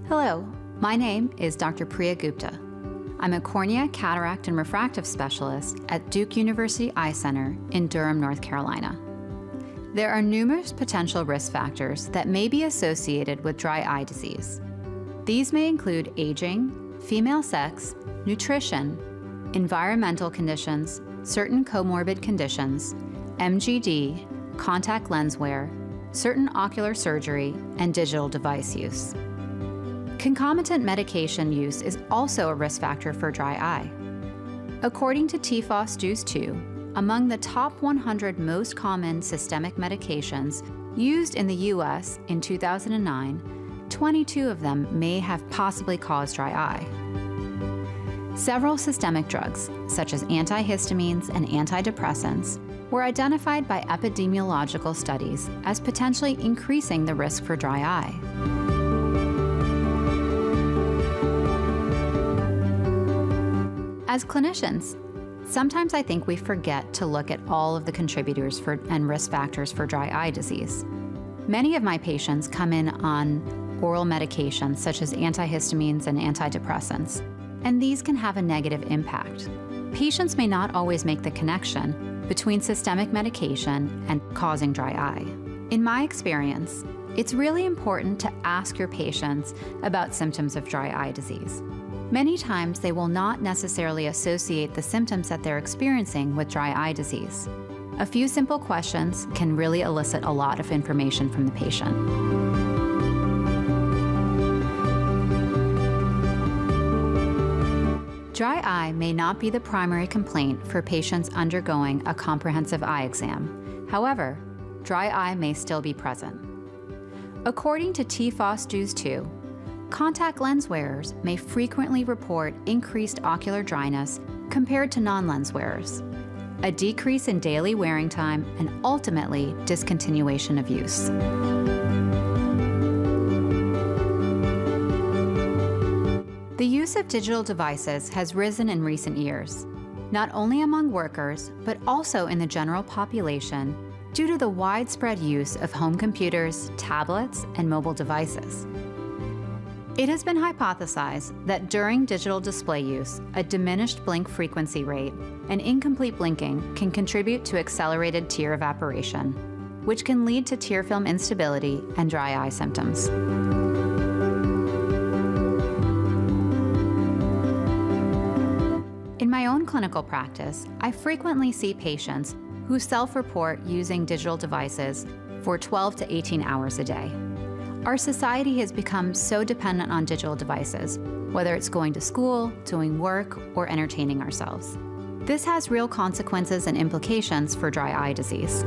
Hello, my name is Dr. Preeya Gupta. I'm a cornea, cataract, and refractive specialist at Duke University Eye Center in Durham, North Carolina. There are numerous potential risk factors that may be associated with dry eye disease. These may include aging, female sex, nutrition, environmental conditions, certain comorbid conditions, MGD, contact lens wear, certain ocular surgery, and digital device use. Concomitant medication use is also a risk factor for dry eye. According to TFOS-DUES-2, among the top 100 most common systemic medications used in the US in 2009, 22 of them may have possibly caused dry eye. Several systemic drugs, such as antihistamines and antidepressants, were identified by epidemiological studies as potentially increasing the risk for dry eye. As clinicians, sometimes I think we forget to look at all of the contributors and risk factors for dry eye disease. Many of my patients come in on oral medications such as antihistamines and antidepressants, and these can have a negative impact. Patients may not always make the connection between systemic medication and causing dry eye. In my experience, it's really important to ask your patients about symptoms of dry eye disease. Many times they will not necessarily associate the symptoms that they're experiencing with dry eye disease. A few simple questions can really elicit a lot of information from the patient. Dry eye may not be the primary complaint for patients undergoing a comprehensive eye exam. However, dry eye may still be present. According to TFOS-DUES-2, contact lens wearers may frequently report increased ocular dryness compared to non-lens wearers, a decrease in daily wearing time, and ultimately discontinuation of use. The use of digital devices has risen in recent years, not only among workers, but also in the general population due to the widespread use of home computers, tablets, and mobile devices. It has been hypothesized that during digital display use, a diminished blink frequency rate and incomplete blinking can contribute to accelerated tear evaporation, which can lead to tear film instability and dry eye symptoms. In my own clinical practice, I frequently see patients who self-report using digital devices for 12 to 18 hours a day. Our society has become so dependent on digital devices, whether it's going to school, doing work, or entertaining ourselves. This has real consequences and implications for dry eye disease.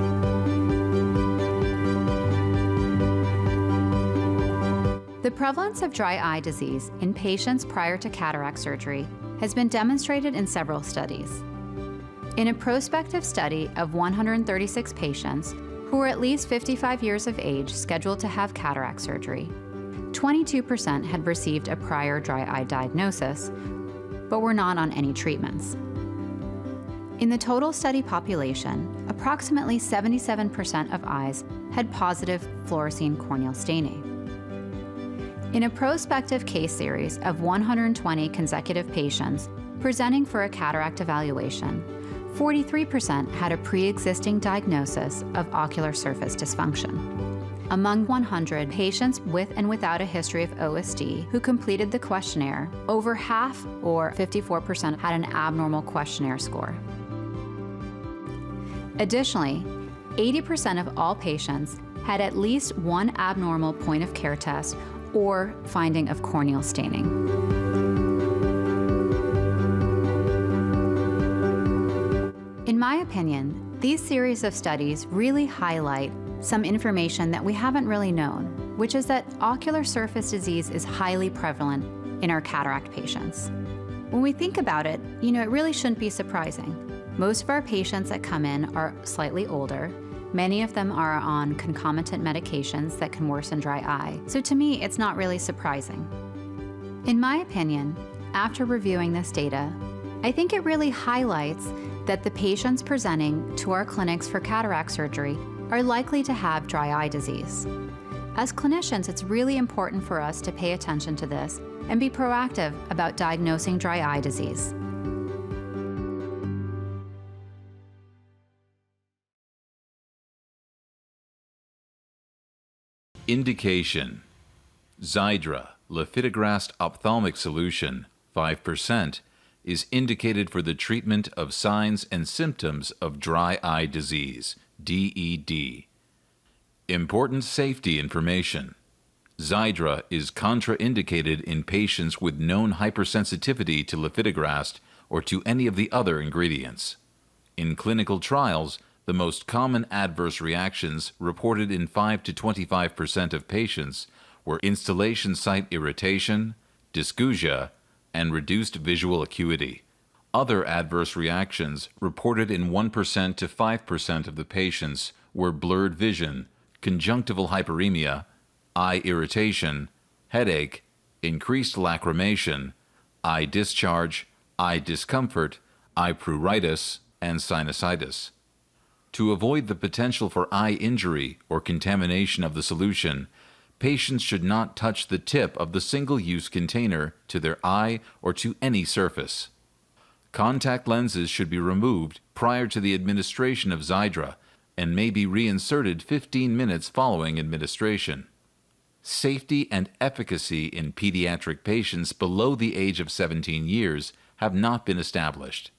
The prevalence of dry eye disease in patients prior to cataract surgery has been demonstrated in several studies. In a prospective study of 136 patients who were at least 55 years of age scheduled to have cataract surgery, 22% had received a prior dry eye diagnosis, but were not on any treatments. In the total study population, approximately 77% of eyes had positive fluorescein corneal staining. In a prospective case series of 120 consecutive patients presenting for a cataract evaluation, 43% had a pre-existing diagnosis of ocular surface dysfunction. Among 100 patients with and without a history of OSD who completed the questionnaire, over half, or 54%, had an abnormal questionnaire score. Additionally, 80% of all patients had at least one abnormal point-of-care test or finding of corneal staining. In my opinion, these series of studies really highlight some information that we haven't really known, which is that ocular surface disease is highly prevalent in our cataract patients. When we think about it, it really shouldn't be surprising. Most of our patients that come in are slightly older. Many of them are on concomitant medications that can worsen dry eye. So to me, it's not really surprising. In my opinion, after reviewing this data, I think it really highlights that the patients presenting to our clinics for cataract surgery are likely to have dry eye disease. As clinicians, it's really important for us to pay attention to this and be proactive about diagnosing dry eye disease. Indication: Xiidra lifitegrast ophthalmic solution 5% is indicated for the treatment of signs and symptoms of dry eye disease, DED. Important safety information: Xiidra is contraindicated in patients with known hypersensitivity to lifitegrast or to any of the other ingredients. In clinical trials, the most common adverse reactions reported in 5 to 25% of patients were instillation site irritation, dysgeusia, and reduced visual acuity. Other adverse reactions reported in 1% to 5% of the patients were blurred vision, conjunctival hyperemia, eye irritation, headache, increased lacrimation, eye discharge, eye discomfort, eye pruritus, and sinusitis. To avoid the potential for eye injury or contamination of the solution, patients should not touch the tip of the single-use container to their eye or to any surface. Contact lenses should be removed prior to the administration of Xiidra and may be reinserted 15 minutes following administration. Safety and efficacy in pediatric patients below the age of 17 years have not been established.